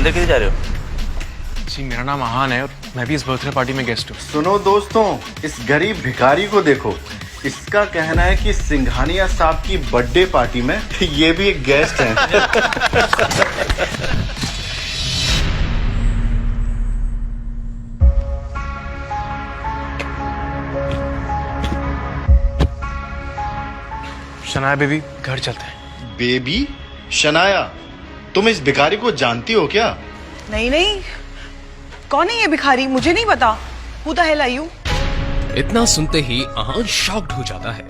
अंदर किधर जा रहे हो? जी मेरा नाम आहान है और मैं भी इस बर्थडे पार्टी में गेस्ट हूँ। सुनो दोस्तों, इस गरीब भिखारी को देखो। इसका कहना है कि सिंघानिया साहब की बर्थडे पार्टी में ये भी एक गेस्ट हैं। शनाया बेबी घर चलते हैं। बेबी? शनाया, तुम इस भिखारी को जानती हो क्या? नहीं नहीं, कौन है ये भिखारी? मुझे नहीं पता। Who the hell are you? इतना सुनते ही आहान शॉक्ड हो जाता है।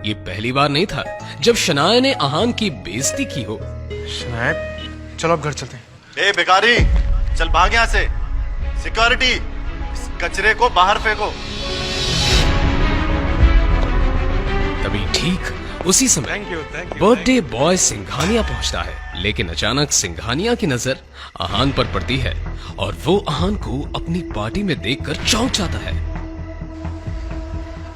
ये पहली बार नहीं था जब शनाया ने आहान की बेइज्जती की हो। शनाया चलो अब घर चलते हैं। ए भिखारी, चल भाग यहाँ से। सिक्योरिटी, इस कचरे को बाहर फेंको। तभी ठीक उसी समय बर्थडे बॉय सिंघानिया पहुंचता है, लेकिन अचानक सिंघानिया की नजर आहान पर पड़ती है और वो आहान को अपनी पार्टी में देखकर चौंक जाता है।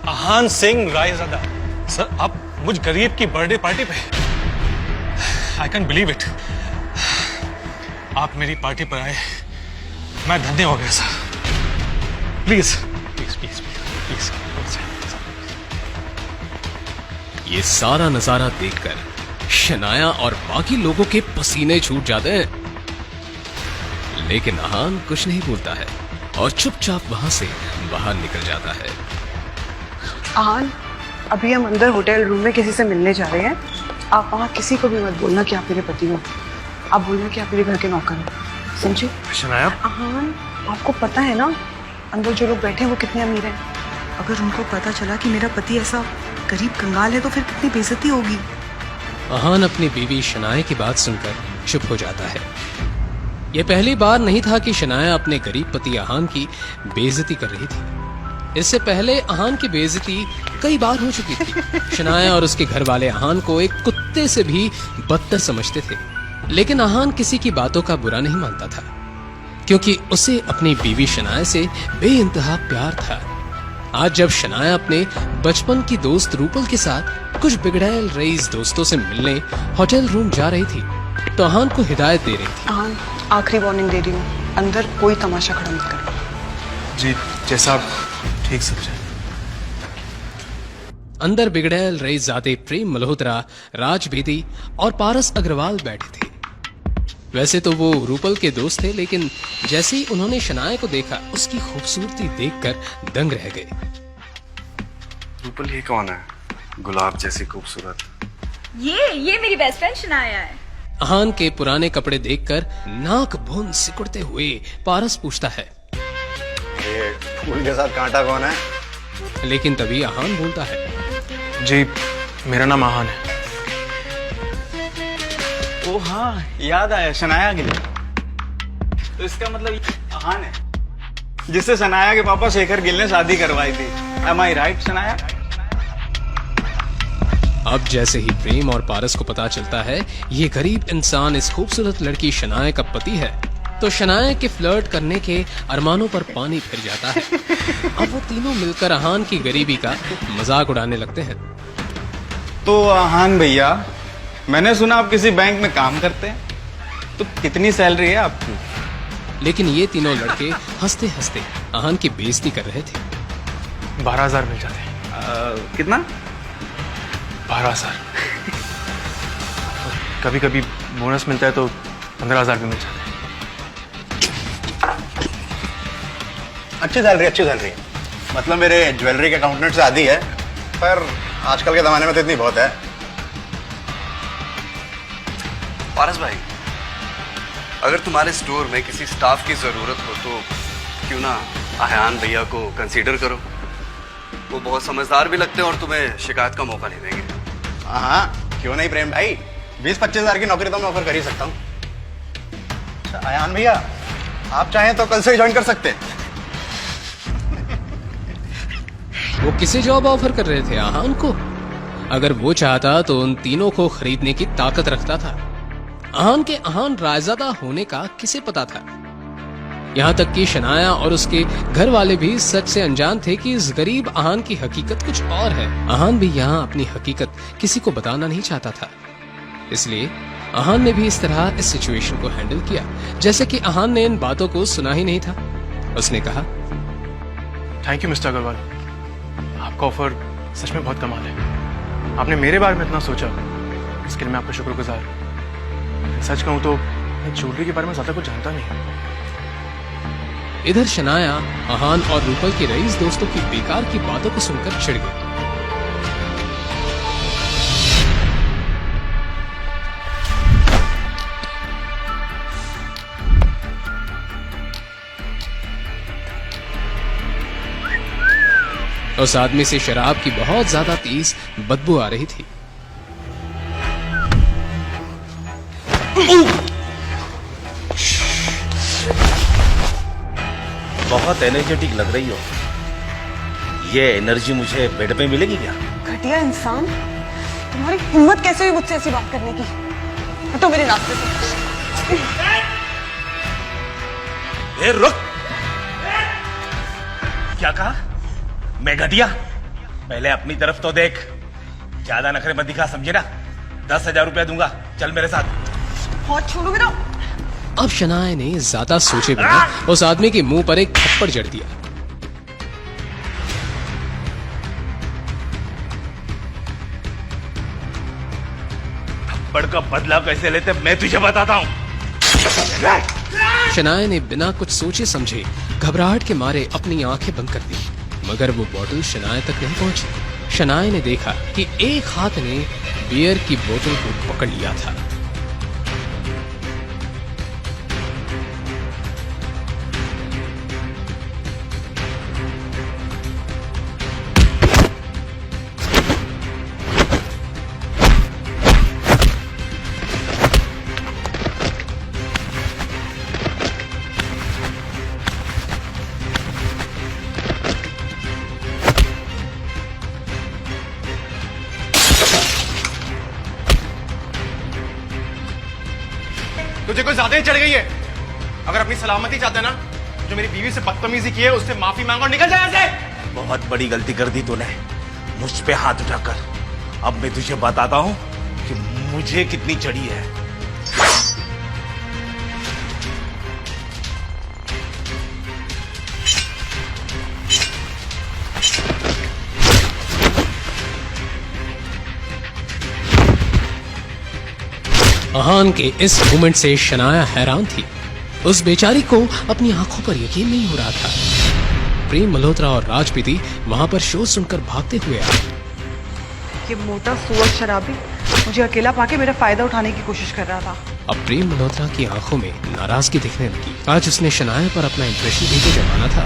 आहान सिंह रायज़ादा सर, आप मुझ गरीब की बर्थडे पार्टी पे? I can believe it. आप मेरी पार्टी पर आए, मैं धन्य हो गया sir. Please please please please please. ये सारा नजारा देखकर शनाया और बाकी लोगों के पसीने छूट जाते हैं, लेकिन आहान कुछ नहीं बोलता है और चुपचाप वहां से बाहर निकल जाता है। आहान, अभी हम अंदर होटल रूम में किसी से मिलने जा रहे हैं। आप वहाँ किसी को भी मत बोलना कि आप मेरे पति हो। आप बोलना कि आप मेरे घर के नौकर हो, समझे? शनाया आहान, आपको पता है ना अंदर जो लोग बैठे हैं वो कितने अमीर हैं। अगर उनको पता चला कि मेरा पति ऐसा गरीब कंगाल है तो फिर कितनी बेइज्जती होगी। आहान अपनी बीवी शनाया की बात सुनकर चुप हो जाता है। यह पहली बार नहीं था कि शनाया अपने गरीब पति आहान की बेइज्जती कर रही थी। इससे पहले आहान की बेइज्जती कई बार हो चुकी थी। शनाया और उसके घर वाले आहान को एक कुत्ते से भी बदतर समझते थे, लेकिन आहान किसी की बातों का बुरा नहीं मानता था, क्योंकि उसे अपनी बीवी शनाया से बेइंतहा प्यार था। आज जब शनाया अपने बचपन की दोस्त रूपल के साथ कुछ बिगड़ैल रईस दोस्तों से मिलने होटल रूम जा रही थी, तो आहान को हिदायत दे रही थी। आहान, आखिरी वार्निंग दे रही हूँ, अंदर कोई तमाशा खड़ा मत करो। जी जैसा आप ठीक समझे। अंदर बिगड़ैल रईसजादे प्रेम मल्होत्रा, राज बेदी और पारस अग्रवाल बैठे थे। वैसे तो वो रूपल के दोस्त थे, लेकिन जैसे ही उन्होंने शनाया को देखा, उसकी खूबसूरती देखकर दंग रह गए। रूपल, ये कौन है? गुलाब जैसी खूबसूरत। ये मेरी बेस्ट फ्रेंड शनाया है। आहान के पुराने कपड़े देखकर नाक भून सिकुड़ते हुए पारस पूछता है, ये फूल के साथ कांटा कौन है? लेकिन तभी आहान बोलता है, जी मेरा नाम आहान है। ओ हाँ, याद आया, शनाया गिल। तो इसका मतलब आहान है, जिससे शनाया के पापा शेखर गिल ने शादी करवाई थी। Am I right, Shanaya? अब जैसे ही प्रेम और पारस को पता चलता है ये गरीब इंसान इस खूबसूरत लड़की शनाया का पति है, तो शनाया के फ्लर्ट करने के अरमानों पर पानी फिर जाता है। अब वो तीनों मिलकर आहान की गरीबी का मजाक उड़ाने लगते हैं। तो आहान भैया, मैंने सुना आप किसी बैंक में काम करते हैं, तो कितनी सैलरी है आपकी? लेकिन ये तीनों लड़के हंसते हंसते आहान की बेइज्जती कर रहे थे। 12,000 मिल जाते हैं। कितना? 12,000। कभी कभी बोनस मिलता है तो 15,000 भी मिल जाते हैं। अच्छी सैलरी। मतलब मेरे ज्वेलरी के अकाउंटेंट से आधी है, पर आजकल के जमाने में तो इतनी बहुत है। पारस भाई, अगर तुम्हारे स्टोर में किसी स्टाफ की जरूरत हो तो क्यों ना आहान भैया को कंसीडर करो। वो बहुत समझदार भी लगते हैं और तुम्हें शिकायत का मौका नहीं देंगे। हाँ, क्यों नहीं प्रेम भाई, 20-25 हजार की नौकरी तो मैं ऑफर कर ही सकता हूँ। अच्छा आयान भैया, आप चाहें तो कल से ज्वाइन कर सकते हैं। वो किसे जॉब ऑफर कर रहे थे? आहान को। अगर वो चाहता तो उन तीनों को खरीदने की ताकत रखता था। आहान के आहान रायज़ादा होने का किसे पता था? यहाँ तक कि शनाया और उसके घर वाले भी सच से अनजान थे कि इस गरीब आहान की हकीकत कुछ और है। आहान भी यहाँ अपनी हकीकत किसी को बताना नहीं चाहता था, इसलिए आहान ने भी इस तरह इस सिचुएशन को हैंडल किया जैसे कि आहान ने इन बातों को सुना ही नहीं था। उसने कहा, थैंक यू मिस्टर अग्रवाल, आपका ऑफर सच में बहुत कमाल है। आपने मेरे बारे में इतना सोचा, इसके लिए मैं आपका शुक्रगुजार। सच कहूं तो मैं ज्वेलरी के बारे में ज्यादा कुछ जानता नहीं। इधर शनाया आहान और रूपल के रईस दोस्तों की बेकार की बातों को सुनकर चिढ़ गई। उस आदमी से शराब की बहुत ज्यादा तेज बदबू आ रही थी। बहुत एनर्जेटिक लग रही हो। ये एनर्जी मुझे बेड पे मिलेगी क्या? घटिया इंसान, तुम्हारी हिम्मत कैसे हुई मुझसे ऐसी बात करने की? तो मेरे रास्ते से। ए, रुक! क्या कहा? मैं घटिया? पहले अपनी तरफ तो देख। ज्यादा नखरे मत दिखा, समझे ना? 10,000 रुपया दूंगा, चल मेरे साथ। हाथ छोड़ो मेरा। अब शनाया ने ज्यादा सोचे बिना उस आदमी के मुंह पर एक थप्पड़ जड़ दिया। थप्पड़ का बदला कैसे लेते मैं तुझे बताता हूं। शनाया ने बिना कुछ सोचे समझे घबराहट के मारे अपनी आंखें बंद कर दी, मगर वो बोतल शनाया तक नहीं पहुंची। शनाया ने देखा कि एक हाथ ने बियर की बोतल को पकड़ लिया था। तुझे कुछ ज्यादा ही चढ़ गई है। अगर अपनी सलामती चाहता है ना, जो मेरी बीवी से बदतमीजी की है उससे माफी मांगो और निकल जाए ऐसे। बहुत बड़ी गलती कर दी तूने, मुझ पे हाथ उठाकर। अब मैं तुझे बताता हूं कि मुझे कितनी चढ़ी है। आहान के इस मूवमेंट से शनाया हैरान थी। उस बेचारी को अपनी आंखों पर यकीन नहीं हो रहा था। प्रेम मल्होत्रा और राज बेदी वहां पर शोर सुनकर भागते हुए आए। ये मोटा सुअर शराबी मुझे अकेला पाके मेरा फायदा उठाने की कोशिश कर रहा था। अब प्रेम मल्होत्रा की आंखों में नाराजगी दिखने लगी। आज उसने शनाया पर अपना इंप्रेशन भी तो जमाना था,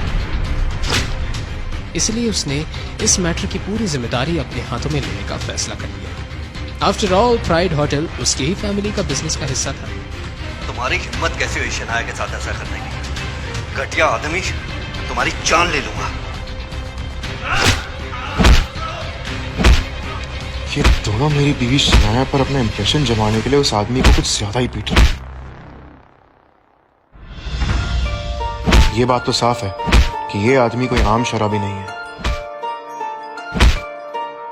इसलिए उसने इस मैटर की पूरी जिम्मेदारी अपने हाथों में लेने का फैसला कर लिया। आफ्टर ऑल प्राइड होटल उसकी ही फैमिली का बिजनेस का हिस्सा था। तुम्हारी हिम्मत कैसी हुई शनाया के साथ ऐसा करने की? घटिया आदमी, तुम्हारी जान ले लूंगा। ये दोनों मेरी बीवी शनाया पर अपना इंप्रेशन जमाने के लिए उस आदमी को कुछ ज्यादा ही पीट रहे हैं। ये बात तो साफ है कि ये आदमी कोई आम शराबी नहीं है।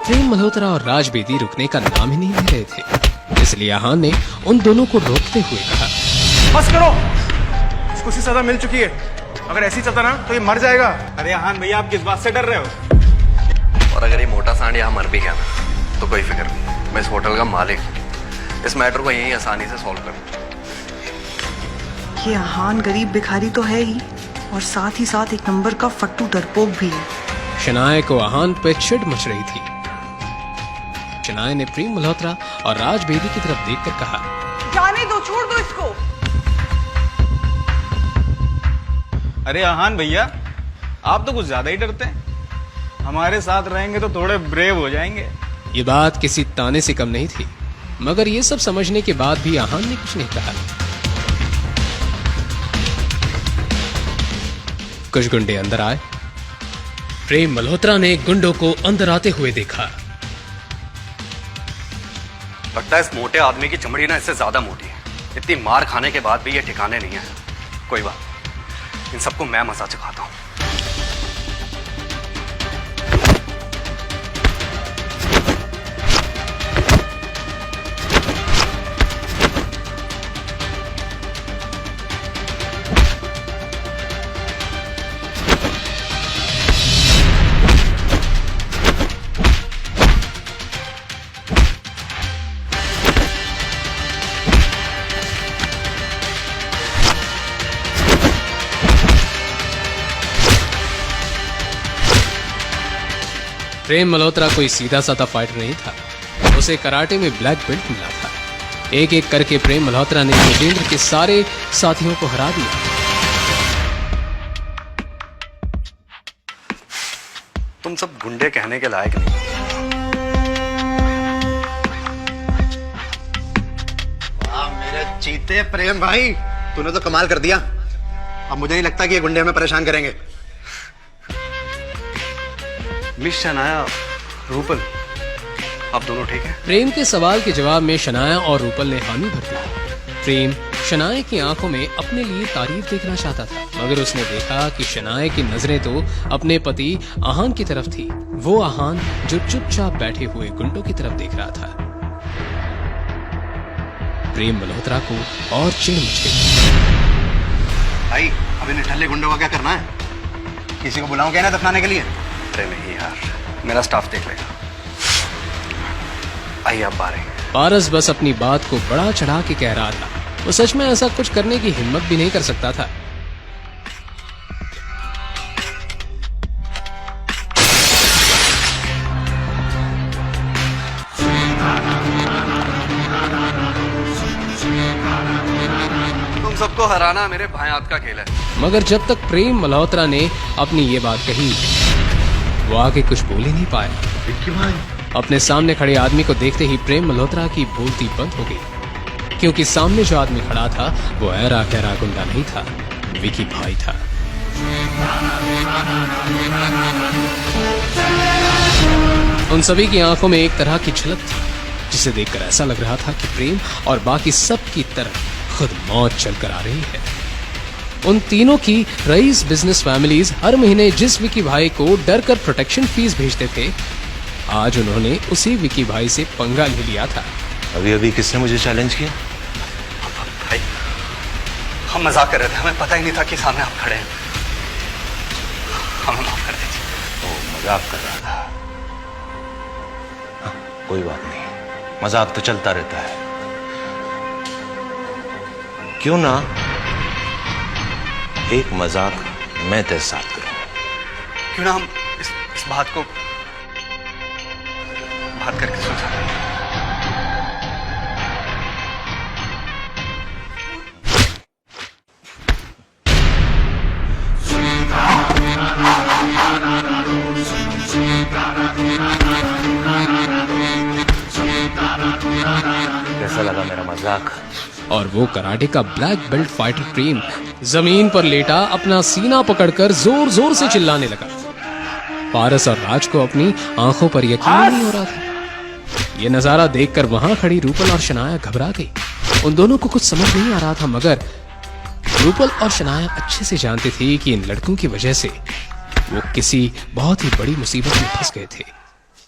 प्रेम मल्होत्रा और राज बेदी रुकने का नाम ही नहीं ले रहे थे, इसलिए आहान ने उन दोनों को रोकते हुए कहा, बस करो, इसको सी सजा मिल चुकी है। अगर ऐसी चलता ना तो ये मर जाएगा। अरे आहान भैया, आप किस बात से डर रहे हो? और अगर ये मोटा सांड यहाँ मर भी गया ना तो कोई फिक्र नहीं, मैं इस होटल का मालिक हूँ। इस मैटर को यहीं आसानी से सॉल्व कर। ये आहान गरीब भिखारी तो है ही, और साथ ही साथ एक नंबर का फट्टू डरपोक भी है। शनाया को आहान पे चिढ़ मच रही थी। शनाया ने प्रेम मल्होत्रा और राज बेदी की तरफ देखकर कहा, जाने दो, छोड़ दो इसको। अरे आहान भैया, आप तो कुछ ज्यादा ही डरते हैं। हमारे साथ रहेंगे तो थोड़े ब्रेव हो जाएंगे। ये बात किसी ताने से कम नहीं थी, मगर ये सब समझने के बाद भी आहान ने कुछ नहीं कहा। कुछ गुंडे अंदर आए। प्रेम मल्होत्रा ने गुंडों को अंदर आते हुए देखा। लगता है इस मोटे आदमी की चमड़ी ना इससे ज्यादा मोटी है। इतनी मार खाने के बाद भी ये ठिकाने नहीं है। कोई बात, इन सबको मैं मजा चखाता हूं। प्रेम मल्होत्रा कोई सीधा साधा फाइटर नहीं था, उसे कराटे में ब्लैक बेल्ट मिला था। एक एक करके प्रेम मल्होत्रा ने योगेंद्र के सारे साथियों को हरा दिया। तुम सब गुंडे कहने के लायक नहीं। वाह मेरे चीते प्रेम भाई, तूने तो कमाल कर दिया। अब मुझे नहीं लगता कि ये गुंडे हमें परेशान करेंगे। मिस शनाया, रूपल, आप दोनों ठीक हैं? प्रेम के सवाल के जवाब में शनाया और रूपल ने हामी भर दी। प्रेम शनाया की आंखों में अपने लिए तारीफ देखना चाहता था, मगर उसने देखा कि शनाया की नजरें तो अपने पति आहान की तरफ थी। वो आहान जो चुपचाप बैठे हुए गुंडों की तरफ देख रहा था। प्रेम मल्होत्रा को और चिढ़ मच गई। भाई अब इन ठल्ले गुंडों का क्या करना है? किसी को बुलाऊं क्या ना दफनाने के लिए? अरे नहीं यार, मेरा स्टाफ देख लेगा। आइए आप बाहर आइए। पारस बस अपनी बात को बड़ा चढ़ा के कह रहा था। वो सच में ऐसा कुछ करने की हिम्मत भी नहीं कर सकता था। तुम सबको हराना मेरे भायात का खेल है। मगर जब तक प्रेम मल्होत्रा ने अपनी ये बात कही, वो आगे कुछ बोल ही नहीं पाया। अपने सामने खड़े आदमी को देखते ही प्रेम मल्होत्रा की बोलती बंद हो गई, क्योंकि सामने जो आदमी खड़ा था वो ऐरा गहरा गुंडा नहीं था, विकी भाई था। उन सभी की आंखों में एक तरह की झलक थी, जिसे देखकर ऐसा लग रहा था कि प्रेम और बाकी सब की तरह खुद मौत चलकर आ रही है। उन तीनों की रईस बिजनेस फैमिलीज हर महीने जिस विकी भाई को डर कर प्रोटेक्शन फीस भेजते थे, आज उन्होंने उसी विकी भाई से पंगा ले लिया था। अभी अभी किसने मुझे चैलेंज किया? भाई हम मजाक कर रहे थे, हमें पता ही नहीं था कि सामने आप खड़े हैं। हमें माफ कर दीजिए। मजाक कर रहा था। हाँ, कोई बात नहीं, मजाक तो चलता रहता है। क्यों ना एक मजाक मैं तेरे साथ करूं? क्यों ना हम इस बात को बात करके सोचा। कैसा लगा मेरा मजाक? और वो कराटे का ब्लैक बेल्ट फाइटर प्रेम जमीन पर लेटा अपना सीना पकड़कर जोर जोर से चिल्लाने लगा। पारस और राज को अपनी आंखों पर यकीन नहीं हो रहा था। ये नजारा देखकर वहां खड़ी रूपल और शनाया घबरा गई। उन दोनों को कुछ समझ नहीं आ रहा था, मगर रूपल और शनाया अच्छे से जानते थे कि इन लड़कों की वजह से वो किसी बहुत ही बड़ी मुसीबत में फंस गए थे।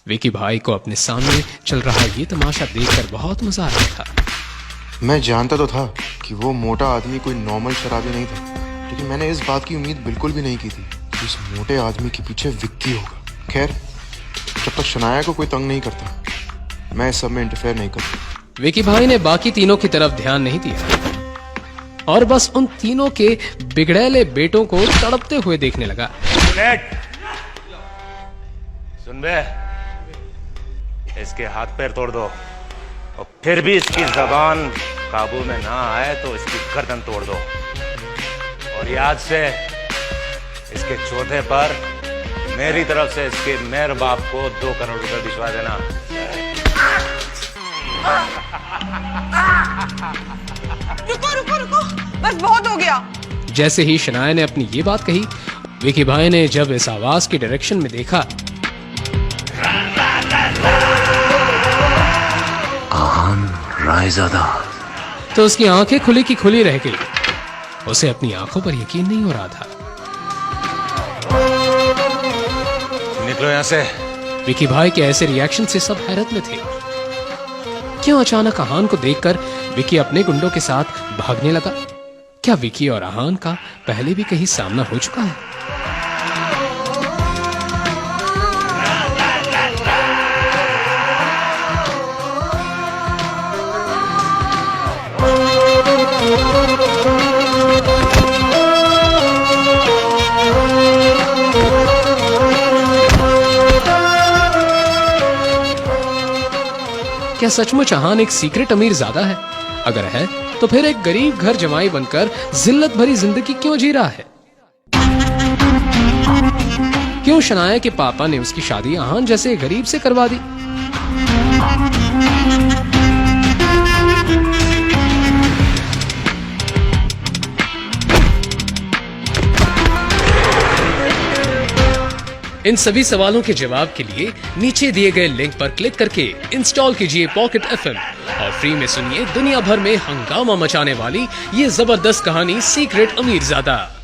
विकी भाई को अपने सामने चल रहा ये तमाशा देखकर बहुत मजा आ रहा था। मैं जानता तो था कि वो मोटा आदमी कोई नॉर्मल शराबी नहीं था, लेकिन मैंने इस बात की उम्मीद बिल्कुल भी नहीं की थी कि इस मोटे आदमी के पीछे विक्की होगा। खैर, जब तक शनाया को कोई तंग नहीं करता, मैं इस सब में इंटरफेयर नहीं करता। विकी भाई ने बाकी तीनों की तरफ ध्यान नहीं दिया और बस उन तीनों के बिगड़ैले बेटों को तड़पते हुए देखने लगा। सुन बे, इसके हाथ पैर तोड़ दो और फिर भी इसकी जबान काबू में ना आए तो इसकी गर्दन तोड़ दो। और याद से इसके चौथे पर मेरी तरफ से इसके मेरे बाप को 2 करोड़ रुपए भिजवा देना। रुको रुको रुको, बस बहुत हो गया। जैसे ही शनाया ने अपनी ये बात कही, विकी भाई ने जब इस आवाज की डायरेक्शन में देखा, आहान रायज़ादा, तो उसकी आंखें खुली की खुली रह गई। उसे अपनी आंखों पर यकीन नहीं हो रहा था। निकलो यहां से। विकी भाई के ऐसे रिएक्शन से सब हैरत में थे। क्यों अचानक आहान को देखकर विकी अपने गुंडों के साथ भागने लगा? क्या विकी और आहान का पहले भी कहीं सामना हो चुका है? क्या सचमुच अहान एक सीक्रेट अमीर ज़्यादा है? अगर है तो फिर एक गरीब घर जमाई बनकर जिल्लत भरी जिंदगी क्यों जी रहा है? क्यों शनाया के पापा ने उसकी शादी अहान जैसे गरीब से करवा दी? इन सभी सवालों के जवाब के लिए नीचे दिए गए लिंक पर क्लिक करके इंस्टॉल कीजिए पॉकेट FM और फ्री में सुनिए दुनिया भर में हंगामा मचाने वाली ये जबरदस्त कहानी सीक्रेट अमीरजादा।